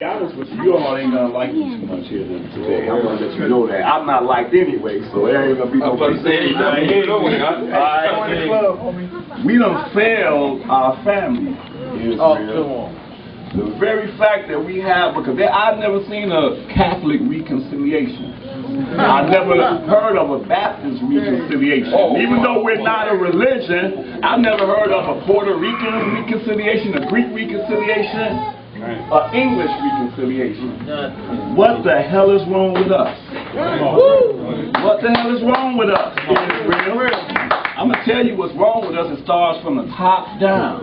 be honest with you, you all ain't gonna like me too much here today. I'm gonna let you know that. I'm not liked anyway, so there ain't gonna be no place. We done failed our family, Israel. The very fact that we have, because I've never seen a Catholic reconciliation. I've never heard of a Baptist reconciliation. Even though we're not a religion, I've never heard of a Puerto Rican reconciliation, a Greek reconciliation, an English reconciliation. What the hell is wrong with us? What the hell is wrong with us, Israel? I'm going to tell you what's wrong with us. It starts from the top down.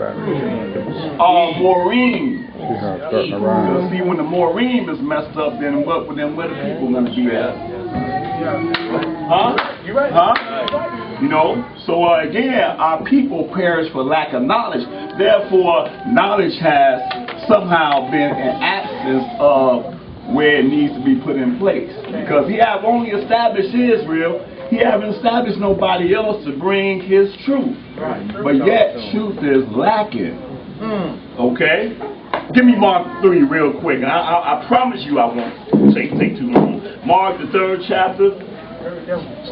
Maureen. See, when the Maureen is messed up, then where the people going to be at? Huh? Huh? You know? So again, our people perish for lack of knowledge. Therefore, knowledge has somehow been an absence of where it needs to be put in place. Because he have only established Israel. He haven't established nobody else to bring his truth. But yet, truth is lacking. Okay? Give me Mark 3 real quick. I promise you I won't take too long. Mark the 3rd chapter.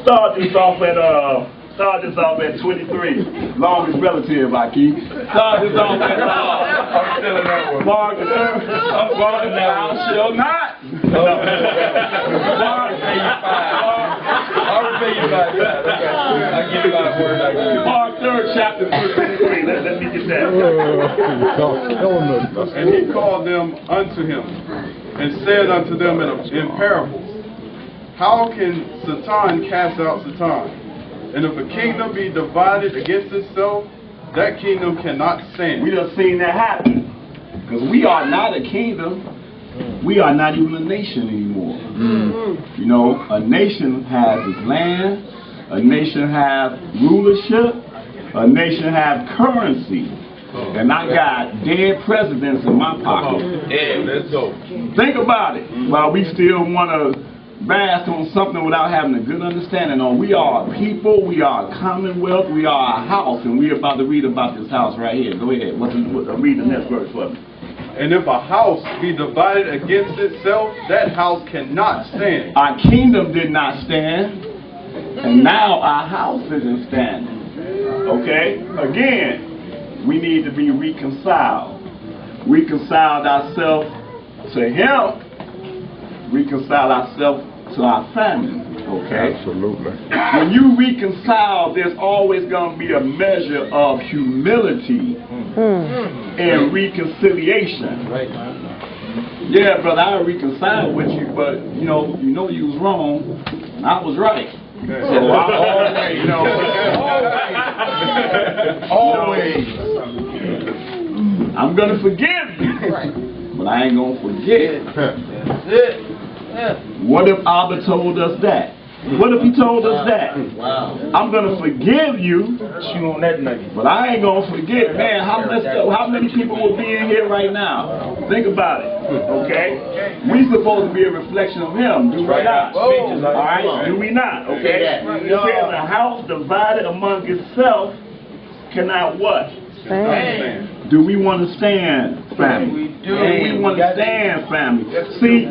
Start this off at 23. Long is relative, I keep. Start this off at Mark the 3rd. Thou shalt not. Mark 3rd chapter 23. Let me get that. And he called them unto him, and said unto them in parables, how can Satan cast out Satan? And if a kingdom be divided against itself, that kingdom cannot stand. We done seen that happen. Because we are not a kingdom. We are not even a nation anymore. You know, a nation has its land. A nation has rulership. A nation has currency. And I got dead presidents in my pocket. Yeah, let's go. Think about it. While we still want to bask on something without having a good understanding on. We are a people, we are a commonwealth, we are a house, and we're about to read about this house right here. Go ahead. Read the next verse for me. And if a house be divided against itself, that house cannot stand. Our kingdom did not stand, and now our house isn't standing. Okay? Again, we need to be reconciled. Reconciled ourselves to him. Reconcile ourselves to our family, okay? Absolutely. When you reconcile, there's always going to be a measure of humility and reconciliation. Right. Yeah, brother, I reconcile with you, but you know you was wrong, and I was right. So I always, I'm going to forgive you, but I ain't going to forget. That's it. What if Abba told us that? What if he told us that? Wow. I'm going to forgive you, but I ain't going to forget. Man, how many people will be in here right now? Think about it, okay? We supposed to be a reflection of him, do we not? All right, do we not? Okay? It says a house divided among itself cannot what? Stand. Do we want to stand, family? Do we want to stand, family? See,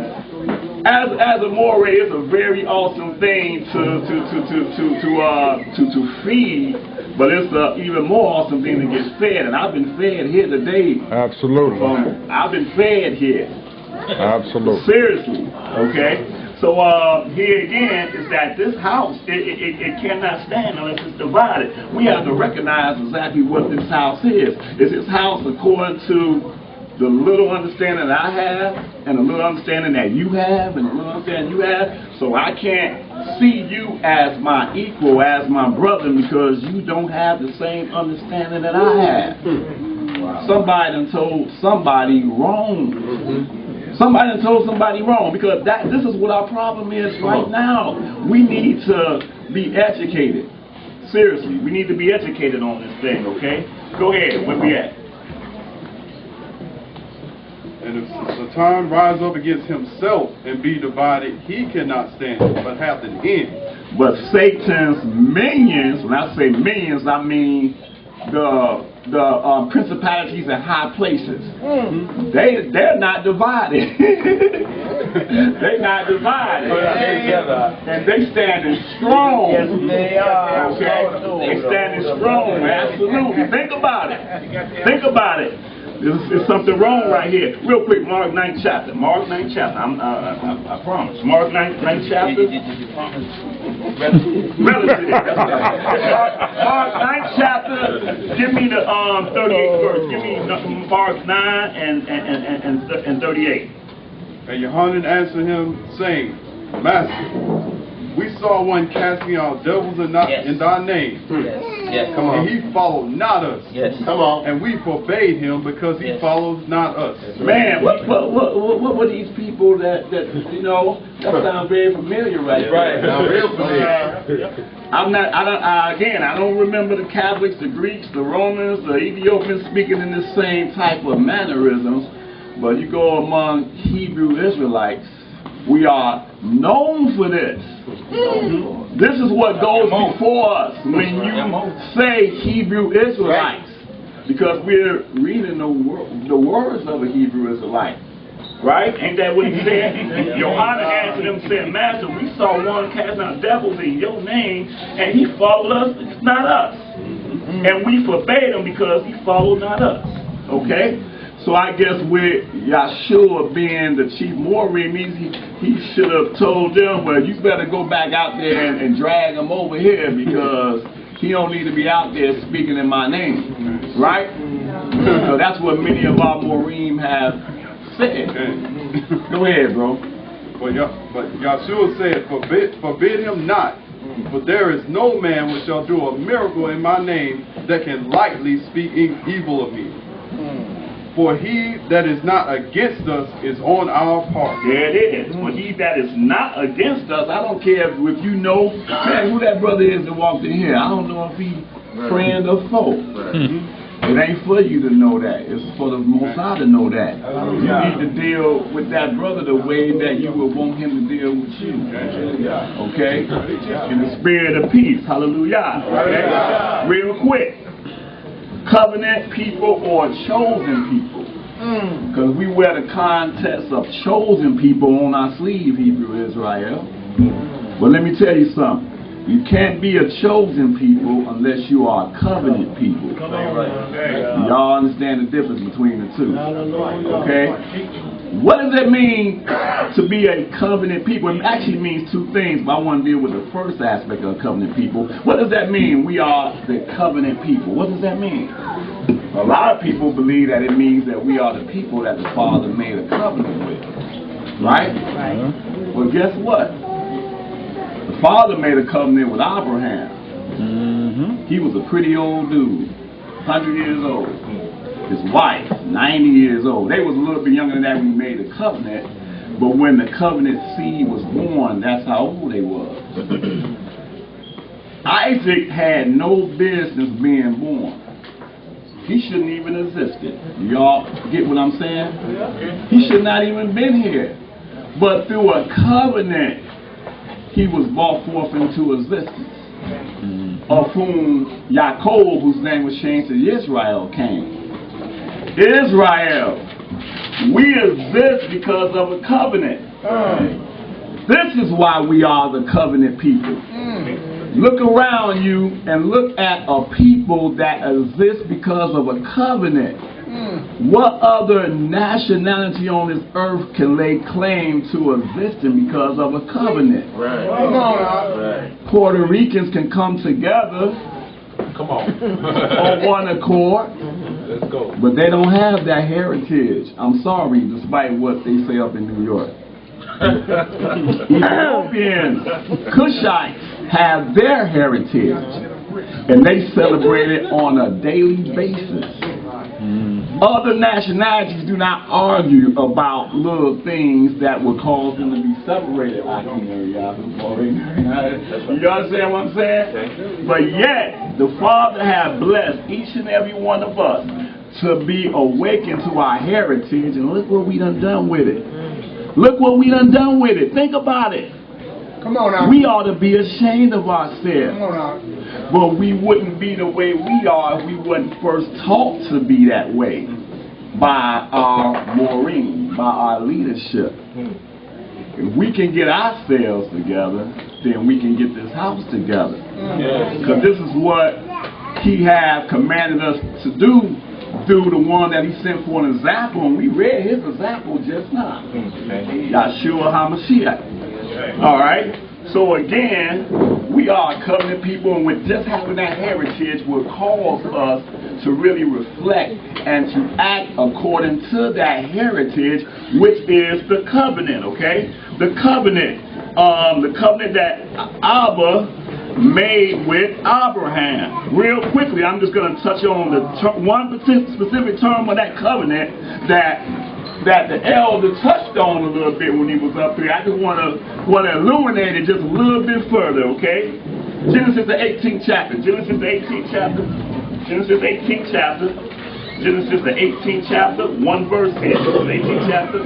as a moray, it's a very awesome thing to feed, but it's an even more awesome thing to get fed. And I've been fed here today. Absolutely. I've been fed here. Absolutely. Seriously. Okay. So here again is that this house it cannot stand unless it's divided. We have to recognize exactly what this house is. Is this house according to the little understanding that I have, and the little understanding that you have, and the little understanding you have? So I can't see you as my equal, as my brother, because you don't have the same understanding that I have. Somebody done told somebody wrong. Somebody done told somebody wrong, because this is what our problem is right now. We need to be educated. Seriously, we need to be educated on this thing, okay? Go ahead, where we at? And if Satan rise up against himself and be divided, he cannot stand, but hath an end. But Satan's minions, when I say minions, I mean the principalities in high places. They're not divided. They're not divided. And they standing strong. Yes, they are. Okay? They standing strong. Absolutely. Think about it. Think about it. There's something wrong right here. Real quick, Mark 9th chapter. Mark 9th chapter. I promise. Mark 9th chapter. Relative. Mark 9th chapter. Give me the 38th verse. Give me Mark 9 and 38. And Yohanan answered him, saying, Master, we saw one casting out devils in thy name. Yes, come on. And he followed not us. Yes, come on. And we forbade him because he followed not us. Man, what were these people that you know, that sound very familiar right Now, real familiar. I don't remember the Catholics, the Greeks, the Romans, the Ethiopians speaking in the same type of mannerisms, but you go among Hebrew Israelites, we are known for this. This is what goes before us when you say Hebrew Israelites, because we're reading the words of a Hebrew Israelite. Right? Ain't that what he said? Yohanan answered him and said, Master, we saw one cast out devils in your name, and he followed us, it's not us. And we forbade him because he followed not us. Okay? So I guess with Yeshua being the chief Morim, he should have told them, well, you better go back out there and drag him over here because he don't need to be out there speaking in my name. Right? So that's what many of our Morim have said. Go ahead, bro. But Yeshua said, forbid him not, for there is no man which shall do a miracle in my name that can lightly speak evil of me. For he that is not against us is on our part. There it is. For he that is not against us, I don't care if you know, man, who that brother is that walked in here. I don't know if he friend or foe. It ain't for you to know that. It's for the Most High to know that. You need to deal with that brother the way that you would want him to deal with you. Okay? In the spirit of peace. Hallelujah. Okay? Real quick. Covenant people or chosen people. Because we wear the context of chosen people on our sleeve, Hebrew Israel. But let me tell you something. You can't be a chosen people unless you are a covenant people. Y'all understand the difference between the two. Okay? What does it mean to be a covenant people? It actually means two things, but I want to deal with the first aspect of covenant people. What does that mean? We are the covenant people. What does that mean? A lot of people believe that it means that we are the people that the Father made a covenant with. Right? Well, guess what? The Father made a covenant with Abraham. He was a pretty old dude, 100 years old. His wife, 90 years old. They was a little bit younger than that when he made the covenant, but when the covenant seed was born, that's how old they was. Isaac had no business being born. He shouldn't even existed. Y'all get what I'm saying? He should not even been here. But through a covenant, he was brought forth into existence. Of whom Yaakov, whose name was changed to Israel, came. Israel, we exist because of a covenant. This is why we are the covenant people. Look around you and look at a people that exist because of a covenant. What other nationality on this earth can lay claim to existing because of a covenant? Puerto Ricans can come together on one accord. Let's go. But they don't have that heritage. I'm sorry, despite what they say up in New York. Ethiopians, Cushites have their heritage, and they celebrate it on a daily basis. Other nationalities do not argue about little things that would cause them to be separated. You understand what I'm saying? But yet, the Father has blessed each and every one of us to be awakened to our heritage, and look what we done with it. Look what we done with it. Think about it. Come on now. We ought to be ashamed of ourselves. Come on now. But we wouldn't be the way we are if we wasn't first taught to be that way by our Maureen, by our leadership. If we can get ourselves together, then we can get this house together. Because this is what he has commanded us to do through the one that he sent for an example, and we read his example just now. Yeshua HaMashiach. All right? So again, we are covenant people, and with just having that heritage will cause us to really reflect and to act according to that heritage, which is the covenant, okay? The covenant that Abba made with Abraham. Real quickly, I'm just going to touch on the one specific term of that covenant that the elder touched on a little bit when he was up here. I just want to illuminate it just a little bit further, okay? Genesis the 18th chapter. Genesis the 18th chapter. Genesis the 18th chapter. Genesis the 18th chapter. One verse here. Genesis the 18th chapter.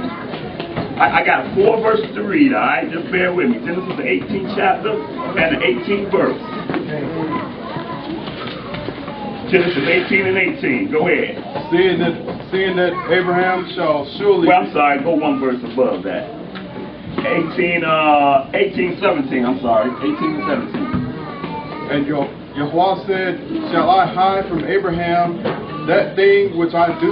I got 4 verses to read, all right? Just bear with me. Genesis the 18th chapter and the 18th verse. Genesis 18 and 18. Go ahead. Seeing that Abraham shall surely... Well, I'm sorry. Go 1 verse above that. 17. I'm sorry. 18 and 17. And Yahweh said, shall I hide from Abraham that thing which I do?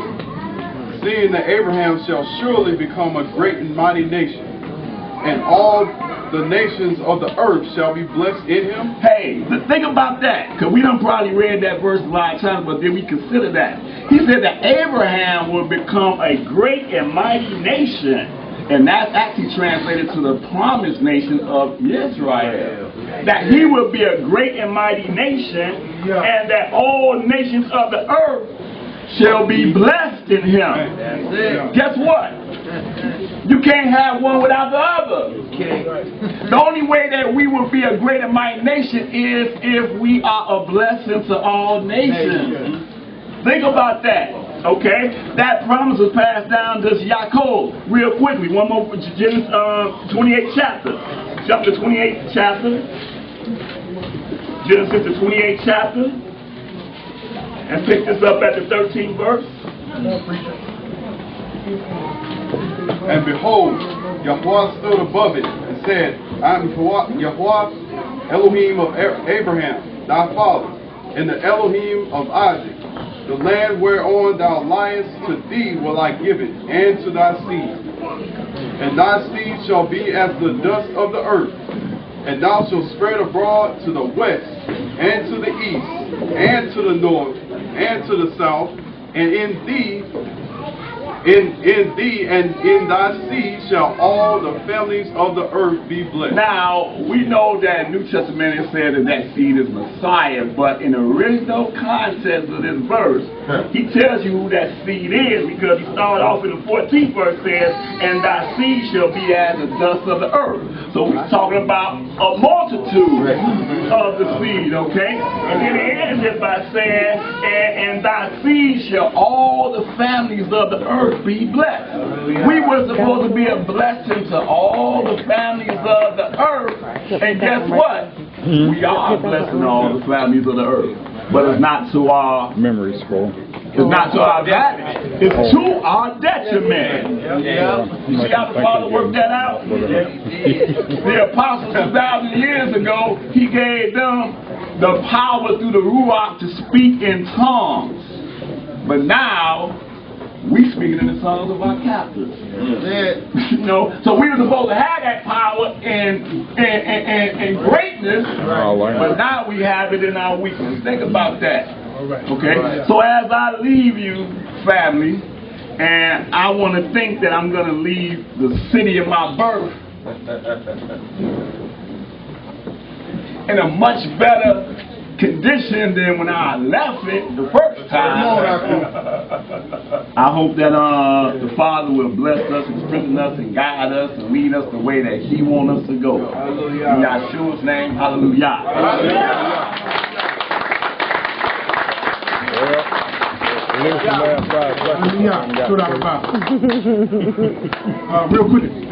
Seeing that Abraham shall surely become a great and mighty nation, and all the nations of the earth shall be blessed in him. Hey, think about that, because we done probably read that verse a lot of times, but then we consider that. He said that Abraham will become a great and mighty nation, and that's actually translated to the promised nation of Israel. That he will be a great and mighty nation, and that all nations of the earth shall be blessed in him. Guess what? You can't have one without the other. The only way that we will be a great and mighty nation is if we are a blessing to all nations. Think about that. Okay? That promise was passed down to Yaakov. Real quickly, one more Genesis 28th chapter. Chapter 28th chapter. Genesis the 28th chapter. And pick this up at the 13th verse. And behold, Yahweh stood above it and said, I am Yahweh, Elohim of Abraham, thy father, and the Elohim of Isaac. The land whereon thou liest, to thee will I give it, and to thy seed. And thy seed shall be as the dust of the earth, and thou shalt spread abroad to the west, and to the east, and to the north, and to the south, and in thee and in thy seed shall all the families of the earth be blessed. Now, we know that New Testament has said that seed is Messiah, but in the original context of this verse, he tells you who that seed is, because he started off in the 14th verse says, and thy seed shall be as the dust of the earth. So we're talking about a multitude of the seed, okay? And then it ends it by saying, and thy seed shall all the families of the earth be blessed. We were supposed to be a blessing to all the families of the earth, and guess what? We are blessing all the families of the earth, but it's not to our memories full. It's not to our advantage. It's to our detriment. You see how the Father worked that out? The apostles 2,000 years ago, he gave them the power through the Ruach to speak in tongues. But now, we speaking in the tongues of our captors. You know, so we were supposed to have that power and greatness, but now we have it in our weakness. Think about that. Okay? So as I leave you, family, and I want to think that I'm going to leave the city of my birth in a much better condition than when I left it the first time. I hope that the Father will bless us and strengthen us and guide us and lead us the way that he wants us to go. Hallelujah. In Yeshua's name, hallelujah. Hallelujah. Real quick.